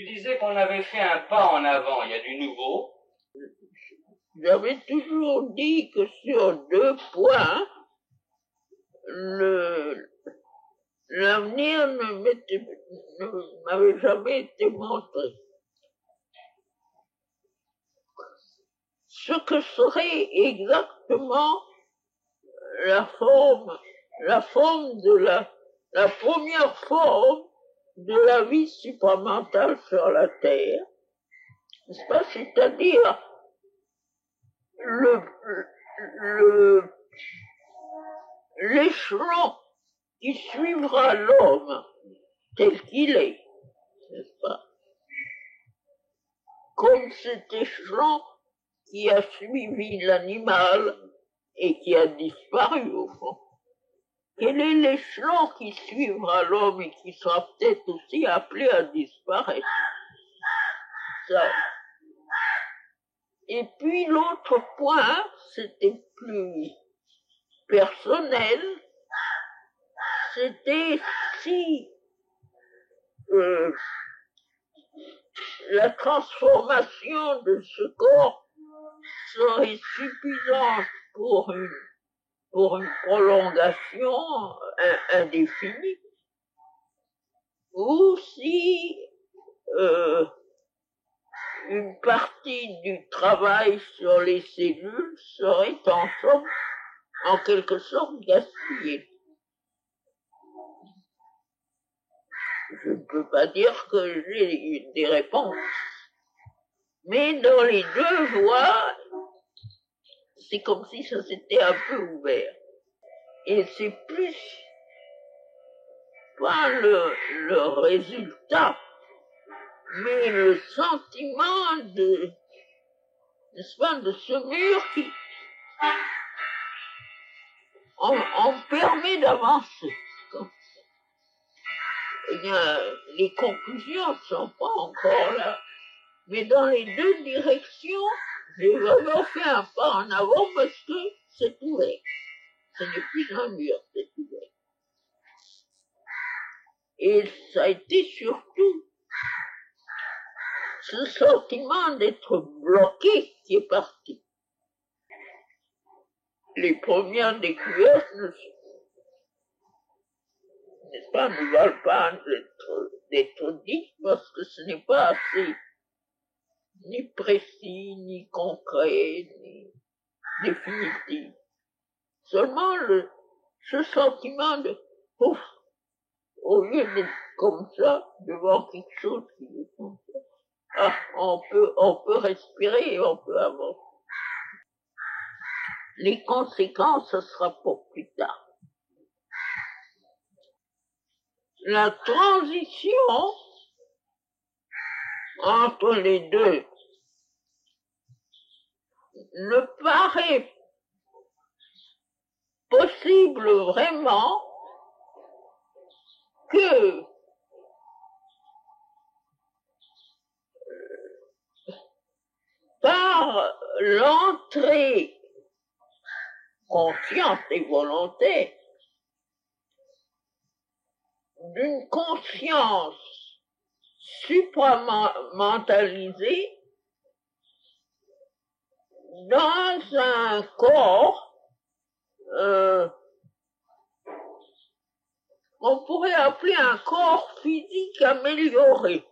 Tu disais qu'on avait fait un pas en avant, il y a du nouveau. J'avais toujours dit que sur 2 points, l'avenir ne m'avait jamais été montré. Ce que serait exactement la première forme de la vie supramentale sur la Terre, n'est-ce pas? C'est-à-dire l'échelon qui suivra l'homme tel qu'il est, n'est-ce pas? Comme cet échelon qui a suivi l'animal et qui a disparu au fond. Quel est l'échelon qui suivra l'homme et qui sera peut-être aussi appelé à disparaître? Ça. Et puis l'autre point, c'était plus personnel, c'était si la transformation de ce corps serait suffisante pour une prolongation indéfinie, ou si une partie du travail sur les cellules serait en somme, en quelque sorte, gaspillée. Je ne peux pas dire que j'ai des réponses. Mais dans les 2 voies, c'est comme si ça s'était un peu ouvert. Et c'est plus pas le résultat, mais le sentiment n'est-ce pas, de ce mur qui on permet d'avancer. Eh bien, les conclusions ne sont pas encore là. Mais dans les 2 directions, j'ai vraiment fait un pas en avant parce que c'est ouvert. Ce n'est plus un mur, c'est ouvert. Et ça a été surtout ce sentiment d'être bloqué qui est parti. Les premières découvertes n'est-ce pas, ne valent pas d'être dites parce que ce n'est pas assez ni précis, ni concret, ni définitif. Seulement ce sentiment de ouf, au lieu d'être comme ça, devant quelque chose qui est comme ça, ah, on peut respirer et on peut avancer. Les conséquences, ce sera pour plus tard. La transition entre les 2 ne paraît possible vraiment que par l'entrée consciente et volontaire d'une conscience supramentalisée dans un corps on pourrait appeler un corps physique amélioré.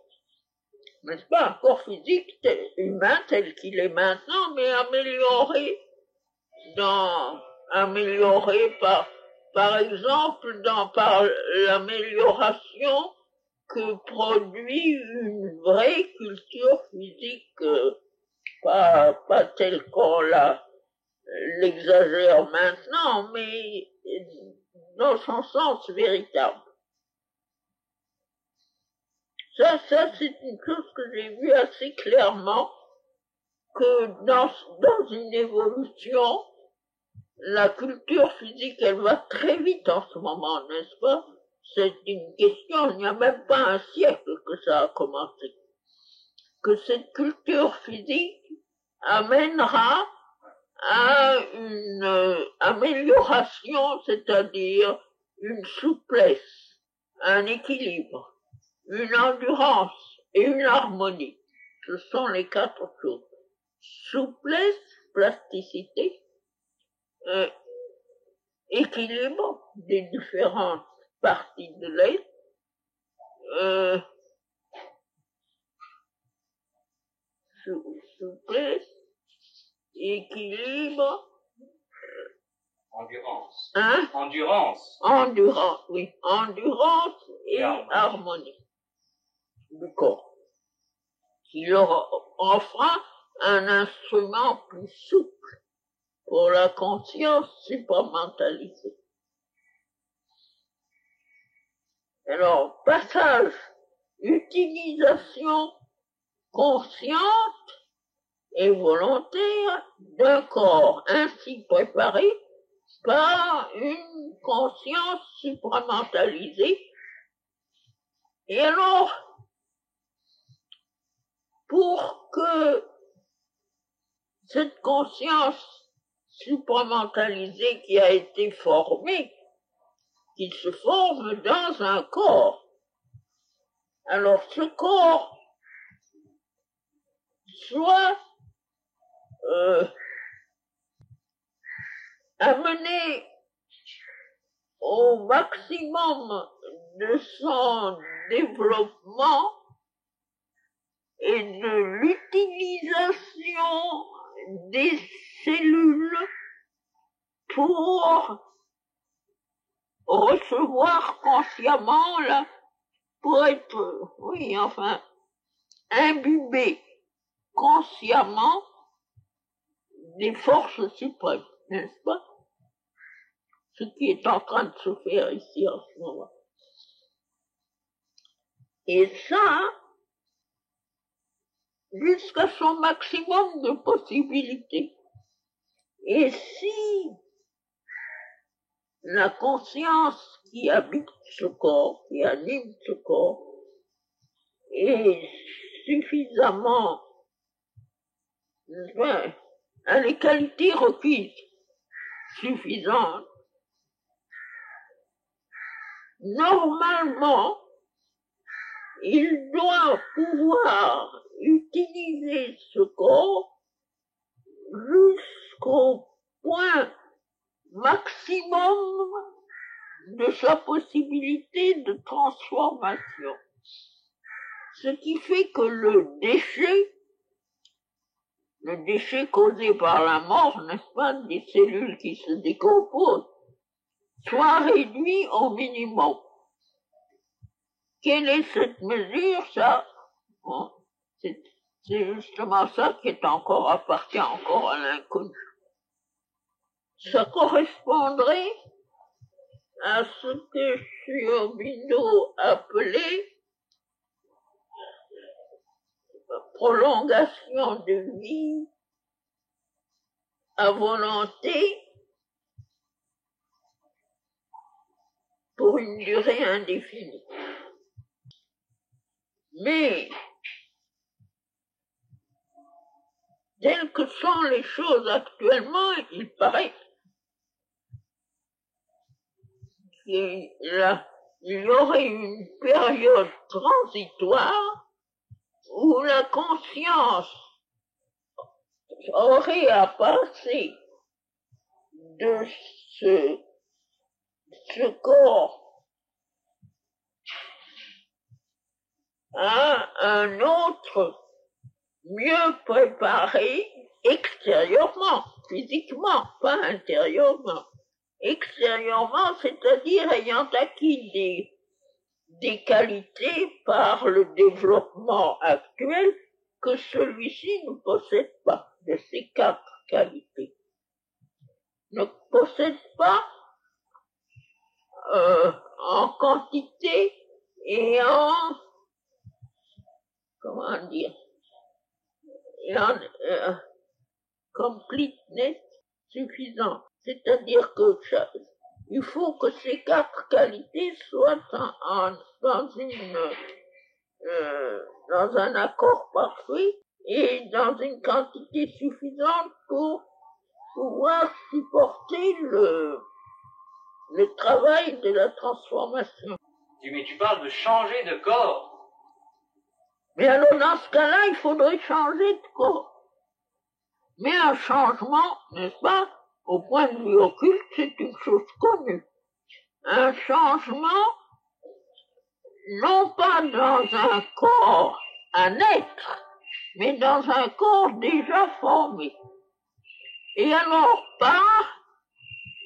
N'est-ce pas, un corps physique humain tel qu'il est maintenant, mais amélioré par exemple, par l'amélioration que produit une vraie culture physique, pas telle qu'on l'exagère maintenant, mais dans son sens véritable. Ça c'est une chose que j'ai vue assez clairement, que dans une évolution, la culture physique, elle va très vite en ce moment, n'est-ce pas? C'est une question, il n'y a même pas un siècle que ça a commencé. Que cette culture physique amènera à une amélioration, c'est-à-dire une souplesse, un équilibre, une endurance et une harmonie. Ce sont les 4 choses. Souplesse, plasticité, équilibre des différentes parties de l'être, souplesse, équilibre, endurance. Hein? Endurance. Endurance, oui. Endurance et harmonie du corps. Qui leur offre un instrument plus souple pour la conscience supramentalisée. Alors, passage, utilisation consciente et volontaire d'un corps ainsi préparé par une conscience supramentalisée. Et alors, pour que cette conscience supramentalisée qui a été formée, qu'il se forme dans un corps, alors ce corps soit amené au maximum de son développement et de l'utilisation des cellules pour recevoir consciemment, là, pour être, oui, enfin, imbibé consciemment des forces suprêmes, n'est-ce pas? Ce qui est en train de se faire ici en ce moment. Et ça, jusqu'à son maximum de possibilités. Et si la conscience qui habite ce corps, qui anime ce corps, est suffisamment, a les qualités requises suffisantes, normalement, il doit pouvoir utiliser ce corps jusqu'au point maximum de sa possibilité de transformation. Ce qui fait que le déchet causé par la mort, n'est-ce pas, des cellules qui se décomposent, soit réduit au minimum. Quelle est cette mesure? Ça, bon, c'est justement ça qui est appartient encore à l'inconnu. Ça correspondrait à ce que Sciobino appelait prolongation de vie à volonté pour une durée indéfinie. Mais, telles que sont les choses actuellement, il paraît qu'il y aurait une période transitoire où la conscience aurait à passer de ce corps à un autre mieux préparé extérieurement, physiquement, pas intérieurement. Extérieurement, c'est-à-dire ayant acquis des qualités par le développement actuel que celui-ci ne possède pas, de ces 4 qualités. Ne possède pas en quantité et en, comment dire, et en completeness suffisant. C'est-à-dire que il faut que ces 4 qualités soient dans un accord parfait et dans une quantité suffisante pour pouvoir supporter le travail de la transformation. Mais tu parles de changer de corps. Mais alors, dans ce cas-là, il faudrait changer de corps. Mais un changement, n'est-ce pas, au point de vue occulte, c'est une chose connue. Un changement, non pas dans un corps, un être, mais dans un corps déjà formé. Et alors, par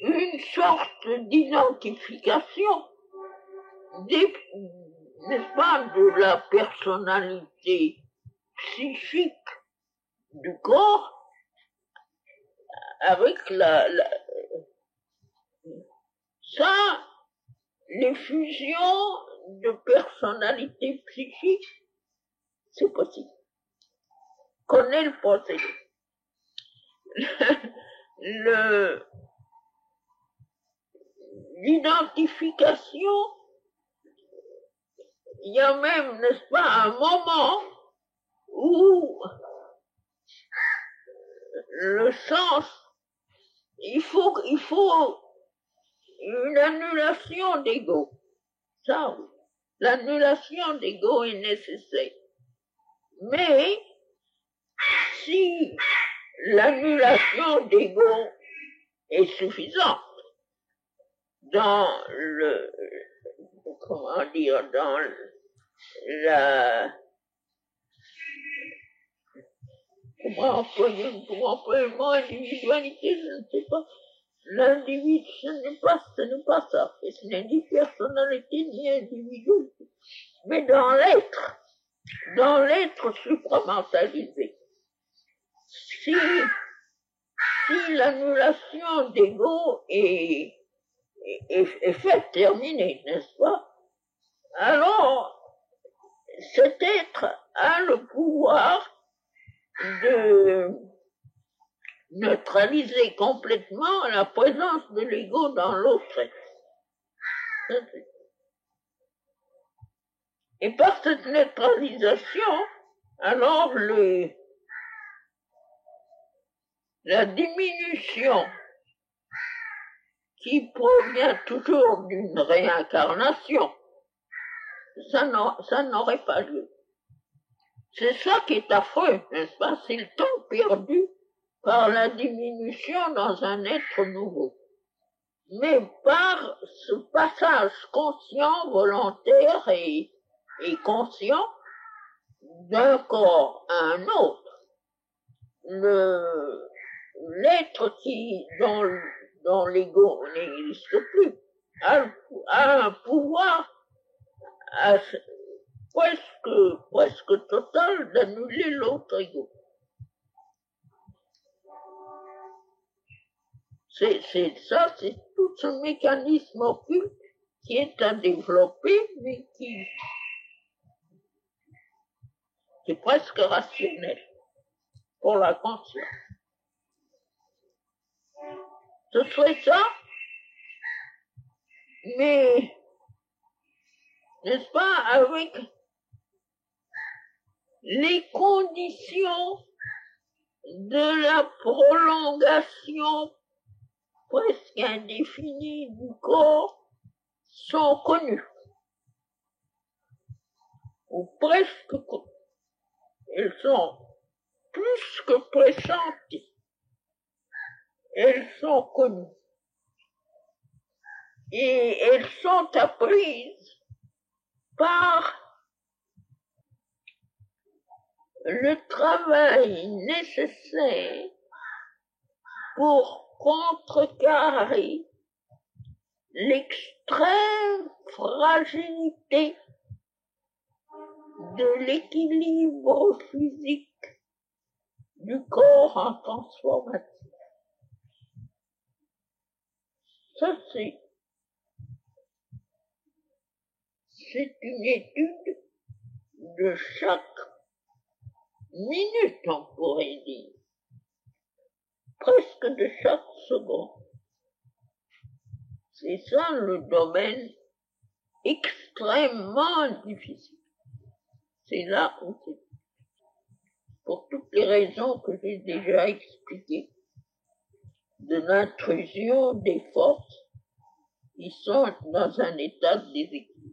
une sorte d'identification, n'est-ce pas, de la personnalité psychique du corps avec ça, les fusions de personnalités psychiques, c'est possible. Connaît le procédé. L'identification, il y a même, n'est-ce pas, un moment où le sens, il faut une annulation d'ego. Ça, oui. L'annulation d'ego est nécessaire. Mais, si l'annulation d'ego est suffisante dans comment dire, dans comment employer le mot individualité, je ne sais pas. L'individu, ce n'est pas ça. Et ce n'est ni personnalité ni individualité. Mais dans l'être supramentalisé, si l'annulation d'ego est faite, terminée, n'est-ce pas? Alors, cet être a le pouvoir de neutraliser complètement la présence de l'ego dans l'autre être. Et par cette neutralisation, alors la diminution qui provient toujours d'une réincarnation, ça n'aurait pas lieu. C'est ça qui est affreux, n'est-ce pas? C'est le temps perdu par la diminution dans un être nouveau. Mais par ce passage conscient, volontaire et conscient d'un corps à un autre, l'être dont l'ego n'existe plus a un pouvoir presque total d'annuler l'autre ego. C'est tout ce mécanisme occulte qui est à développer, mais qui est presque rationnel pour la conscience. Ce serait ça, mais, n'est-ce pas, avec les conditions de la prolongation presque indéfinie du corps sont connues, ou presque, elles sont plus que pressenties, elles sont connues, et elles sont apprises par le travail nécessaire pour contrecarrer l'extrême fragilité de l'équilibre physique du corps en transformation. Ça, c'est une étude de chaque minute, on pourrait dire, presque de chaque seconde. C'est ça le domaine extrêmement difficile. C'est là où c'est, pour toutes les raisons que j'ai déjà expliquées, de l'intrusion des forces qui sont dans un état de déséquilibre.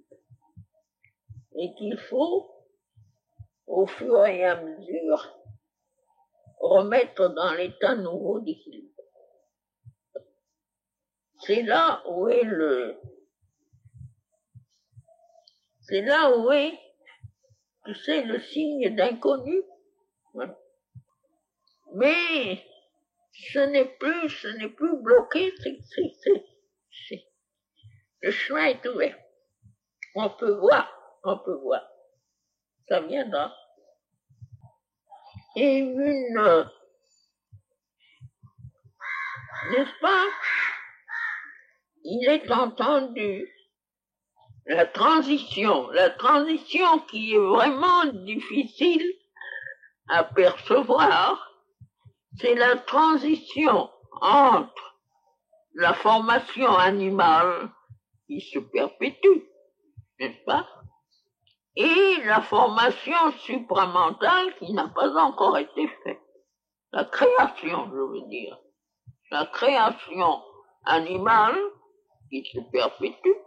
Et qu'il faut au fur et à mesure, remettre dans l'état nouveau d'équilibre. C'est là où est tu sais, le signe d'inconnu. Voilà. Mais ce n'est plus bloqué, le chemin est ouvert. On peut voir, ça viendra. Et n'est-ce pas, il est entendu la transition qui est vraiment difficile à percevoir, c'est la transition entre la formation animale qui se perpétue, n'est-ce pas, et la formation supramentale qui n'a pas encore été faite. La création, je veux dire. La création animale qui se perpétue.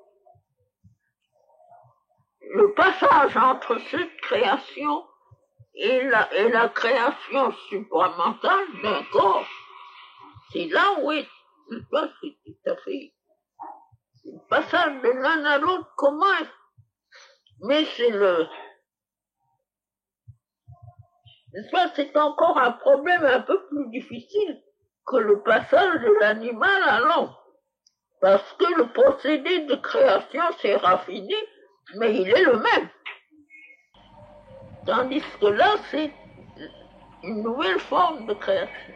Le passage entre cette création et la création supramentale d'un corps, c'est là où est, c'est tout à fait, le passage de l'un à l'autre commun. Mais c'est encore un problème un peu plus difficile que le passage de l'animal à l'homme. Parce que le procédé de création s'est raffiné, mais il est le même. Tandis que là, c'est une nouvelle forme de création.